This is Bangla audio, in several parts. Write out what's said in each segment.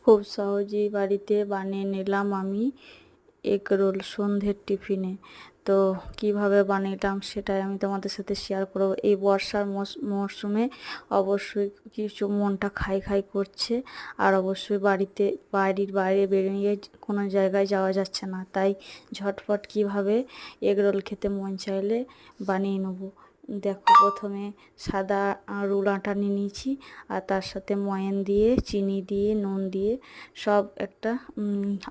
খুব সহজেই বাড়িতে বানিয়ে নিলাম আমি এগ রোল সন্ধ্যের টিফিনে। তো কিভাবে বানালাম সেটাই আমি তোমাদের সাথে শেয়ার করব। এই বর্ষার মরশুমে অবশ্যই কিছু মনটা খাই খাই করছে, আর অবশ্যই বাড়ির বাইরে বেরিয়ে কোনো জায়গায় যাওয়া যাচ্ছে না, তাই ঝটপট কিভাবে এগ রোল খেতে মন চাইলে বানিয়ে নেব। দেখো, প্রথমে সাদা রুল আটা নিয়ে নিয়েছি, আর তার সাথে ময়ান দিয়ে, চিনি দিয়ে, নুন দিয়ে সব একটা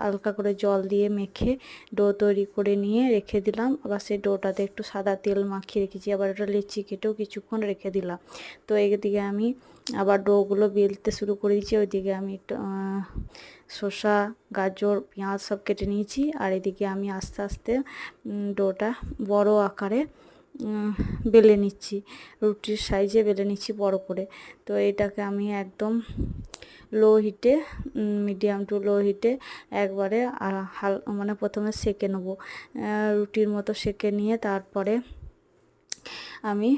হালকা করে জল দিয়ে মেখে ডো তৈরি করে নিয়ে রেখে দিলাম। আবার সেই ডোটাতে একটু সাদা তেল মাখিয়ে রেখেছি, আবার একটা লেচি কেটেও কিছুক্ষণ রেখে দিলাম। তো এইদিকে আমি আবার ডোগুলো বেলতে শুরু করে দিয়েছি। ওইদিকে আমি একটু শসা, গাজর, পেঁয়াজ সব কেটে নিয়েছি, আর এদিকে আমি আস্তে আস্তে ডোটা বড় আকারে বেলে নিচ্ছি, রুটির সাইজে বেলে নিচ্ছি বড় করে। তো এটাকে আমি একদম লো হিটে, মিডিয়াম টু লো হিটে একবারে মানে প্রথমে সেঁকে নেব, রুটির মতো সেঁকে নিয়ে তারপরে আমি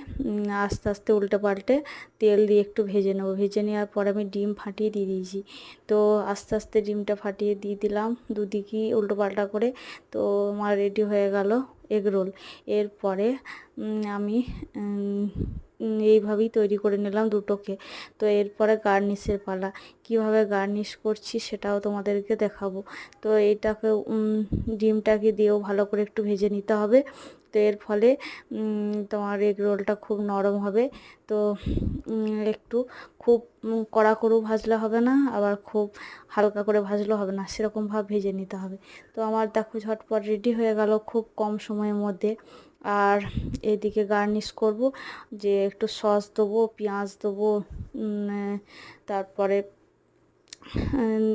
আস্তে আস্তে উল্টে পাল্টে তেল দিয়ে একটু ভেজে নেব। ভেজে নেওয়ার পরে আমি ডিম ফাটিয়ে দিয়ে দিয়েছি। তো আস্তে আস্তে ডিমটা ফাটিয়ে দিয়ে দিলাম দুদিকেই উল্টো পাল্টা করে। তো আমার রেডি হয়ে গেল এগ রোল। এরপরে আমি এইভাবেই তৈরি করে নিলাম দুটোকে। তো এরপরে গার্নিশের পালা। কিভাবে গার্নিশ করছি সেটাও তোমাদেরকে দেখাবো। তো এইটাকে ডিমটাকে দিয়েও ভালো করে একটু ভেজে নিতে হবে। তো এর ফলে তোমার এগ রোলটা খুব নরম হবে। তো একটু খুব কড়া করেও ভাজলে হবে না, আবার খুব হালকা করে ভাজলেও হবে না, সেরকমভাবে ভেজে নিতে হবে। তো আমার দেখো ঝটপট রেডি হয়ে গেল খুব কম সময়ের মধ্যে। আর এদিকে গার্নিশ করব, যে একটু সস দেবো, পেঁয়াজ দেবো, তারপরে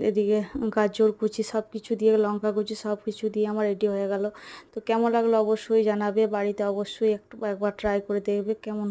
এদিকে গাজর কুচি সব কিছু দিয়ে, লঙ্কা কুচি সব কিছু দিয়ে আমার রেডি হয়ে গেল। তো কেমন লাগলো অবশ্যই জানাবে, বাড়িতে অবশ্যই একবার ট্রাই করে দেখবে কেমন